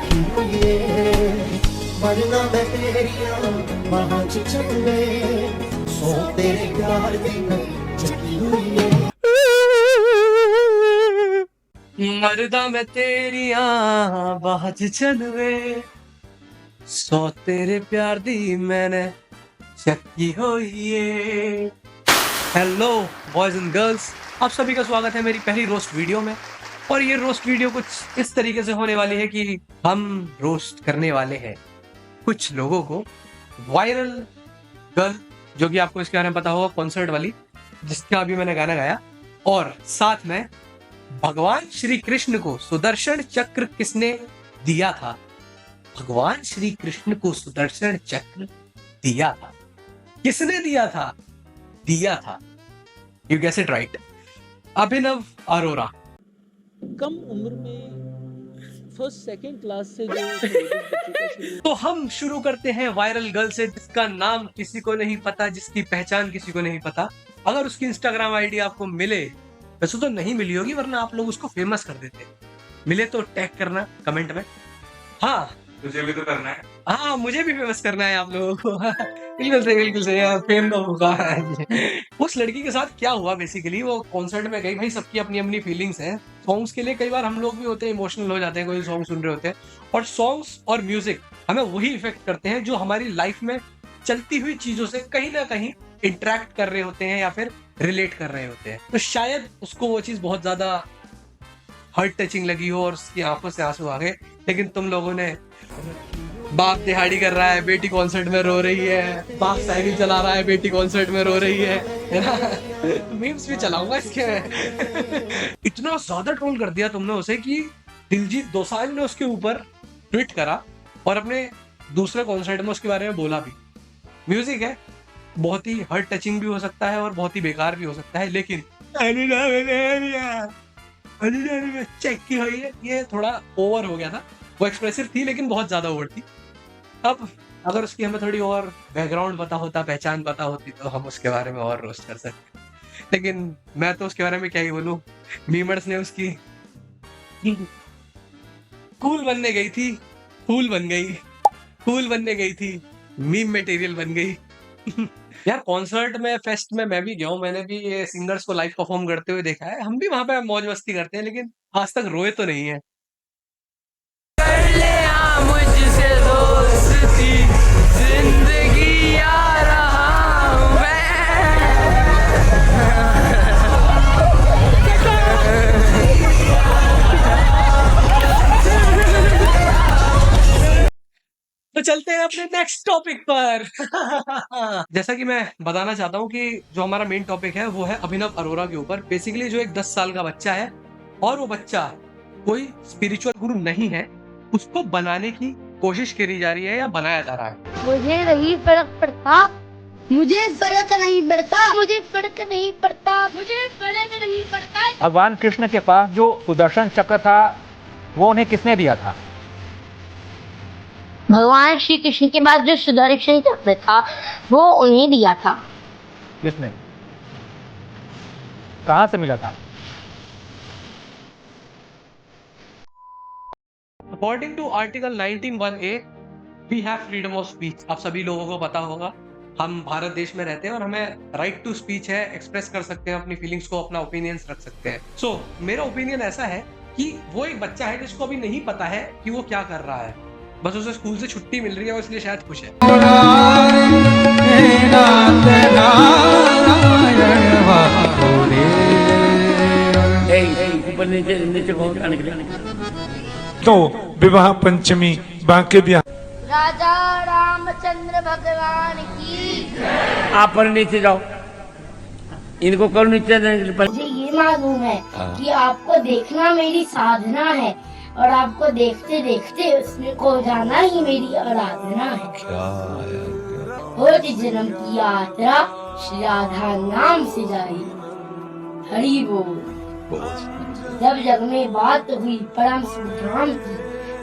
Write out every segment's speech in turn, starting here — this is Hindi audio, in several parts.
रखी हुई है, वरना मैं तेरिया बाहों च चले, सो तेरे प्यार दी मैं चकी हुई है। मरदा मैं तेरिया बाहों च चलवे, सो तेरे प्यार दी मैंने चकी हुई है। हेलो बॉयज एंड गर्ल्स, आप सभी का स्वागत है मेरी पहली रोस्ट वीडियो में। और ये रोस्ट वीडियो कुछ इस तरीके से होने वाली है कि हम रोस्ट करने वाले हैं कुछ लोगों को। वायरल गर्ल, जो कि आपको इसके बारे में पता होगा, कॉन्सर्ट वाली, जिसका अभी मैंने गाना गाया। और साथ में भगवान श्री कृष्ण को सुदर्शन चक्र किसने दिया था? भगवान श्री कृष्ण को सुदर्शन चक्र दिया था, किसने दिया था? दिया था, यू गेस इट राइट, अभिनव अरोरा। कम उम्र में फर्स्ट सेकंड क्लास से जो सिलेबस बच्चों का शुरू। तो हम शुरू करते हैं वायरल गर्ल से, जिसका नाम किसी को नहीं पता, जिसकी पहचान किसी को नहीं पता। अगर उसकी इंस्टाग्राम आईडी आपको मिले, वैसे तो नहीं मिली होगी वरना आप लोग उसको फेमस कर देते। मिले तो टैग करना कमेंट में। हाँ, तुझे भी तो करना है। हाँ, मुझे भी फेमस करना है आप लोगों को। बिल्कुल से यार, फेम तो होगा। उस लड़की के साथ क्या हुआ बेसिकली, वो कॉन्सर्ट में गई। भाई सबकी अपनी अपनी फीलिंग्स हैं। सॉन्ग्स के लिए कई बार हम लोग भी होते हैं, इमोशनल हो जाते हैं, कोई सॉन्ग सुन रहे होते हैं। और सॉन्ग्स और म्यूजिक हमें वही इफेक्ट करते हैं जो हमारी लाइफ में चलती हुई चीजों से कहीं ना कहीं इंटरेक्ट कर रहे होते हैं या फिर रिलेट कर रहे होते हैं। तो शायद उसको वो चीज बहुत ज्यादा हार्ट टचिंग लगी हो और उसकी आंखों से आंसू आ गए। लेकिन तुम लोगों ने, बाप दिहाड़ी कर रहा है, बेटी कॉन्सर्ट में रो रही है, बाप साइकिल चला रहा है, बेटी कॉन्सर्ट में रो रही है ना? मीम्स भी चलाऊंगा इसके। इतना ज्यादा ट्रोल कर दिया तुमने उसे कि दिलजीत दोसांझ ने उसके ऊपर ट्वीट करा और अपने दूसरे कॉन्सर्ट में उसके बारे में बोला भी। म्यूजिक है, बहुत ही हार्ट टचिंग भी हो सकता है और बहुत ही बेकार भी हो सकता है, लेकिन चेक की हुई है, ये थोड़ा ओवर हो गया था। वो एक्सप्रेसिव थी लेकिन बहुत ज्यादा ओवर थी। अब अगर उसकी हमें थोड़ी और बैकग्राउंड पता होता, पहचान पता होती, तो हम उसके बारे में और रोस्ट कर सकते। लेकिन मैं तो उसके बारे में क्या ही बोलूं। मीमर्स ने उसकी कूल बनने गई थी, फूल बन गई, कूल बनने गई थी, मीम मटेरियल बन गई। यार कॉन्सर्ट में, फेस्ट में मैं भी गया हूँ, मैंने भी ये सिंगर्स को लाइव परफॉर्म करते हुए देखा है। हम भी वहां पे मौज मस्ती करते हैं, लेकिन आज तक रोए तो नहीं है। मुझसे दोस्ती जिंदगी आ रहा हूं तो चलते हैं अपने नेक्स्ट टॉपिक पर। जैसा कि मैं बताना चाहता हूँ कि जो हमारा मेन टॉपिक है वो है अभिनव अरोरा के ऊपर। बेसिकली जो एक 10 साल का बच्चा है और वो बच्चा कोई स्पिरिचुअल गुरु नहीं है, उसको बनाने की कोशिश करी जा रही है या बनाया जा रहा है। मुझे नहीं फर्क पड़ता, मुझे फर्क नहीं पड़ता, मुझे फर्क नहीं पड़ता, मुझे फर्क नहीं पड़ता। भगवान कृष्ण के पास जो सुदर्शन चक्र था वो उन्हें किसने दिया था? भगवान श्री कृष्ण के पास जो सुदर्शन चक्र था वो उन्हें दिया था। किसने? कहाँ से मिला था? According to article 19(1)(a) we have freedom of speech. आप सभी लोगों को पता होगा, हम भारत देश में रहते हैं और हमें राइट टू स्पीच है, एक्सप्रेस कर सकते हैं अपनी फीलिंग्स को, अपना ओपिनियंस रख सकते हैं। सो मेरा ओपिनियन ऐसा है कि वो एक बच्चा है जिसको अभी नहीं पता है कि वो क्या कर रहा है। बस उसे स्कूल से छुट्टी मिल रही है और इसलिए शायद खुश है। तो विवाह पंचमी बांके बिहार। राजा रामचंद्र भगवान की। आप पर नीचे जाओ, इनको करो नीचे। मुझे ये मालूम है कि आपको देखना मेरी साधना है और आपको देखते देखते उसमें खो जाना ही मेरी आराधना है। रोज जन्म की यात्रा श्री राधा नाम से जारी, हरि बोल। जब जग में बात हुई परम सुधाम की,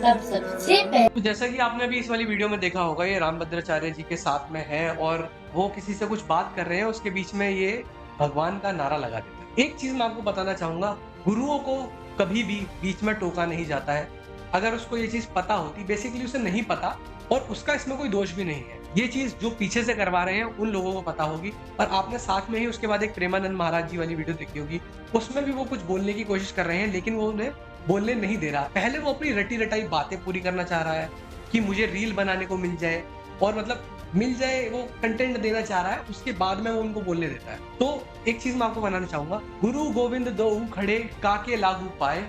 तब सबसे पहले। तो जैसा कि आपने अभी इस वाली वीडियो में देखा होगा, ये रामभद्राचार्य जी के साथ में है और वो किसी से कुछ बात कर रहे हैं, उसके बीच में ये भगवान का नारा लगा देते हैं। एक चीज मैं आपको बताना चाहूंगा, गुरुओं को कभी भी बीच में टोका नहीं जाता है। अगर उसको ये चीज पता होती, बेसिकली उसे नहीं पता और उसका इसमें कोई दोष भी नहीं है। ये चीज जो पीछे से करवा रहे हैं उन लोगों को पता होगी। और आपने साथ में ही उसके बाद एक प्रेमानंद महाराज जी वाली वीडियो देखी होगी, उसमें भी वो कुछ बोलने की कोशिश कर रहे हैं लेकिन वो उन्हें बोलने नहीं दे रहा। पहले वो अपनी रटी रटाई बातें पूरी करना चाह रहा है कि मुझे रील बनाने को मिल जाए और मतलब मिल जाए, वो कंटेंट देना चाह रहा है, उसके बाद में वो उनको बोलने देता है। तो एक चीज मैं आपको बनाना चाहूंगा, गुरु गोविंद दो खड़े काके लागू पाए,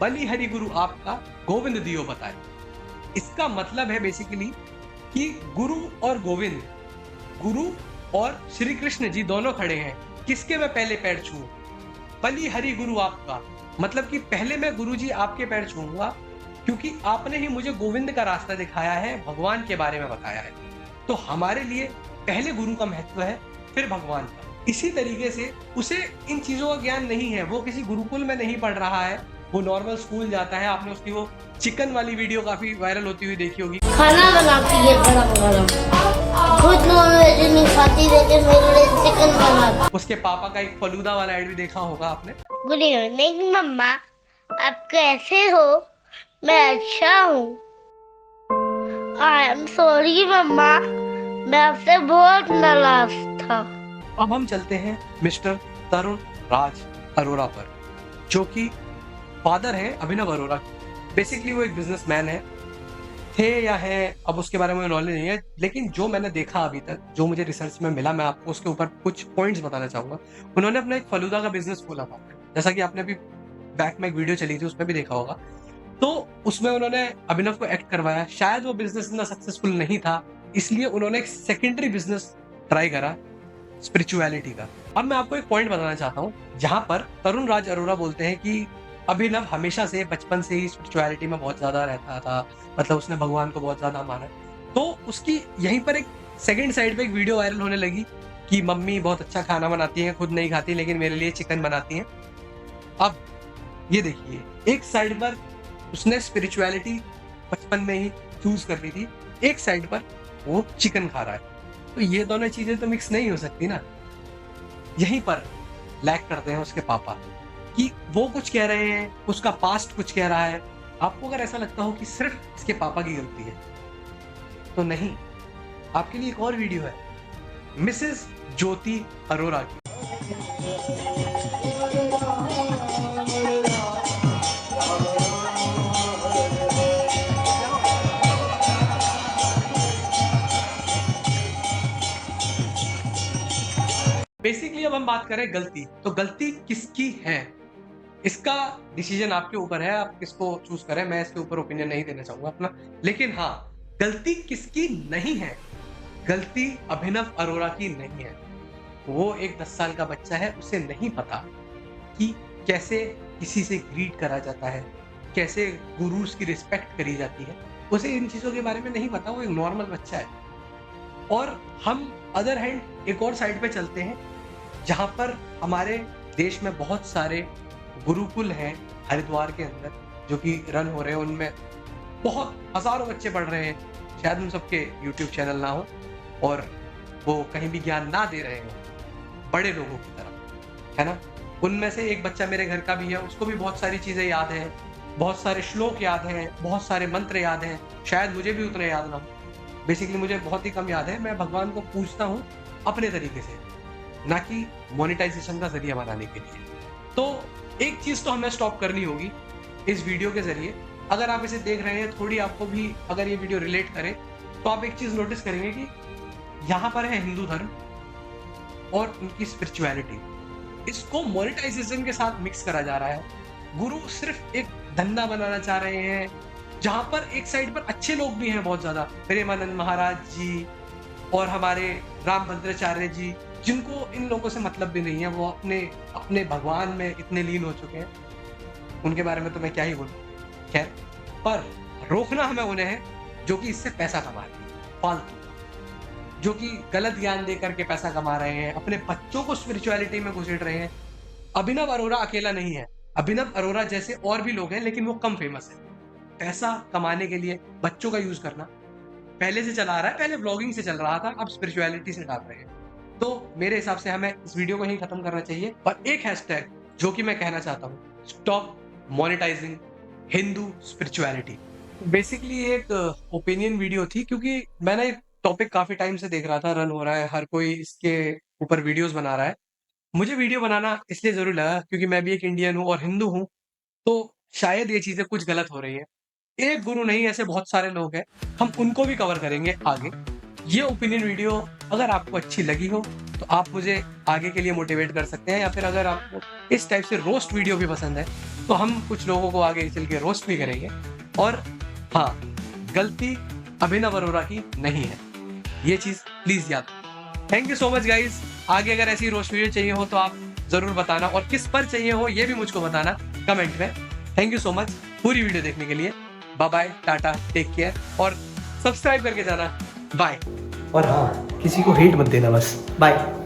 बलि हरि गुरु आपका गोविंद दियो बताए। इसका मतलब है बेसिकली कि गुरु और गोविंद, गुरु और श्री कृष्ण जी दोनों खड़े हैं, किसके मैं पहले पैर छूऊं? बलि हरि गुरु आपका, मतलब कि पहले मैं गुरु जी आपके पैर छूऊंगा क्योंकि आपने ही मुझे गोविंद का रास्ता दिखाया है, भगवान के बारे में बताया है। तो हमारे लिए पहले गुरु का महत्व है, फिर भगवान का। इसी तरीके से उसे इन चीजों का ज्ञान नहीं है, वो किसी गुरुकुल में नहीं पढ़ रहा है, वो नॉर्मल स्कूल जाता है। आपने उसकी वो चिकन वाली वीडियो काफी वायरल होती हुई देखी होगी, खाना बनाती है गरम गरम, खुद नॉनवेज नहीं खाती लेकिन मेरे लिए चिकन बनाती। उसके पापा का एक फलूदा वाला एड भी देखा होगा आपने। गुड इवनिंग मम्मा, आप कैसे हो? मैं अच्छा हूँ। आई एम सॉरी मम्मा, मैं आपसे बहुत नाराज था। अब हम चलते हैं मिस्टर तरुण राज अरोरा पर, जो कि फादर है अभिनव अरोरा। बेसिकली वो एक बिजनेसमैन है, थे या है अब उसके बारे में नॉलेज नहीं है, लेकिन जो मैंने देखा अभी तक, जो मुझे रिसर्च में मिला, मैं आपको उसके ऊपर कुछ पॉइंट्स बताना चाहूंगा। उन्होंने अपना एक फलूदा का बिजनेस खोला था, जैसा कि आपने अभी बैक में एक वीडियो चली थी उसमें भी देखा होगा। तो उसमें उन्होंने अभिनव को एक्ट करवाया। शायद वो बिजनेस इतना सक्सेसफुल नहीं था, इसलिए उन्होंने एक सेकेंडरी बिजनेस ट्राई करा, स्पिरिचुअलिटी का। अब मैं आपको एक पॉइंट बताना चाहता हूँ, जहां पर तरुण राज अरोरा बोलते हैं कि अभिनव हमेशा से बचपन से ही स्पिरिचुअलिटी में बहुत ज्यादा रहता था, मतलब उसने भगवान को बहुत ज्यादा माना। तो उसकी यहीं पर एक सेकंड साइड पे एक वीडियो वायरल होने लगी कि मम्मी बहुत अच्छा खाना बनाती हैं, खुद नहीं खाती लेकिन मेरे लिए चिकन बनाती हैं। अब ये देखिए, एक साइड पर उसने स्पिरिचुअलिटी बचपन में ही चूज कर ली थी, एक साइड पर वो चिकन खा रहा है। तो ये दोनों चीजें तो मिक्स नहीं हो सकती ना। यहीं पर लैग करते हैं उसके पापा कि वो कुछ कह रहे हैं, उसका पास्ट कुछ कह रहा है। आपको अगर ऐसा लगता हो कि सिर्फ इसके पापा की गलती है तो नहीं, आपके लिए एक और वीडियो है मिसेस ज्योति अरोरा की। बेसिकली अब हम बात करें गलती, तो गलती किसकी है इसका डिसीजन आपके ऊपर है, आप किसको चूज करें। मैं इसके ऊपर ओपिनियन नहीं देना चाहूंगा अपना, लेकिन हाँ, गलती किसकी नहीं है, गलती अभिनव अरोरा की नहीं है। वो एक 10 साल का बच्चा है, उसे नहीं पता कि कैसे किसी से ग्रीट करा जाता है, कैसे गुरुज की रिस्पेक्ट करी जाती है, उसे इन चीजों के बारे में नहीं पता। वो एक नॉर्मल बच्चा है। और हम अदर हैंड एक और साइड पे चलते हैं, जहां पर हमारे देश में बहुत सारे गुरुकुल हैं हरिद्वार के अंदर जो कि रन हो रहे हैं, उनमें बहुत हजारों बच्चे पढ़ रहे हैं। शायद उन सबके यूट्यूब चैनल ना हो और वो कहीं भी ज्ञान ना दे रहे हो बड़े लोगों की तरह, है ना। उनमें से एक बच्चा मेरे घर का भी है, उसको भी बहुत सारी चीजें याद है, बहुत सारे श्लोक याद हैं, बहुत सारे मंत्र याद हैं। शायद मुझे भी उतना याद ना हो, बेसिकली मुझे बहुत ही कम याद है। मैं भगवान को पूजता हूँ अपने तरीके से, ना कि मोनेटाइजेशन का जरिया बनाने के लिए। तो एक चीज तो हमें स्टॉप करनी होगी इस वीडियो के जरिए। अगर आप इसे देख रहे हैं, थोड़ी आपको भी अगर ये वीडियो रिलेट करे, तो आप एक चीज नोटिस करेंगे कि यहाँ पर है हिंदू धर्म और उनकी स्पिरिचुअलिटी, इसको मोनेटाइजेशन के साथ मिक्स करा जा रहा है। गुरु सिर्फ एक धंधा बनाना चाह रहे हैं, जहां पर एक साइड पर अच्छे लोग भी हैं बहुत ज्यादा, प्रेमानंद महाराज जी और हमारे रामभद्राचार्य जी, जिनको इन लोगों से मतलब भी नहीं है। वो अपने भगवान में इतने लीन हो चुके हैं, उनके बारे में तो मैं क्या ही बोलूं। खैर, पर रोकना हमें उन्हें है जो कि इससे पैसा कमा रहे हैं फालतू, जो कि गलत ज्ञान देकर के पैसा कमा रहे हैं, अपने बच्चों को स्पिरिचुअलिटी में घुसेड़ रहे हैं। अभिनव अरोरा अकेला नहीं है, अभिनव अरोरा जैसे और भी लोग हैं, लेकिन वो कम फेमस है। पैसा कमाने के लिए बच्चों का यूज करना पहले से चला आ रहा है, पहले ब्लॉगिंग से चल रहा था, अब स्पिरिचुअलिटी से डाल रहे हैं। तो मेरे हिसाब से हमें इस वीडियो को ही खत्म करना चाहिए। और एक हैशटैग जो कि मैं कहना चाहता हूँ, stop monetising Hindu spirituality. Basically एक ओपिनियन वीडियो थी, क्योंकि मैंने टॉपिक काफी टाइम से देख रहा था, रन हो रहा है, हर कोई इसके ऊपर वीडियोस बना रहा है। मुझे वीडियो बनाना इसलिए जरूर लगा क्योंकि मैं भी एक इंडियन हूँ और हिंदू हूँ, तो शायद ये चीजें कुछ गलत हो रही है। एक गुरु नहीं, ऐसे बहुत सारे लोग हैं, हम उनको भी कवर करेंगे आगे। ये ओपिनियन वीडियो अगर आपको अच्छी लगी हो तो आप मुझे आगे के लिए मोटिवेट कर सकते हैं, या फिर अगर आपको इस टाइप से रोस्ट वीडियो भी पसंद है तो हम कुछ लोगों को आगे चल के रोस्ट भी करेंगे। और हाँ, गलती अभिनव अरोरा की नहीं है, ये चीज प्लीज याद। Thank you so much guys. आगे अगर ऐसी रोस्ट वीडियो चाहिए हो तो आप जरूर बताना, और किस पर चाहिए हो ये भी मुझको बताना कमेंट में। थैंक यू सो मच पूरी वीडियो देखने के लिए। Bye bye, tata, take care, और सब्सक्राइब करके जाना। बाय। और हाँ, किसी को हेट मत देना बस। बाय।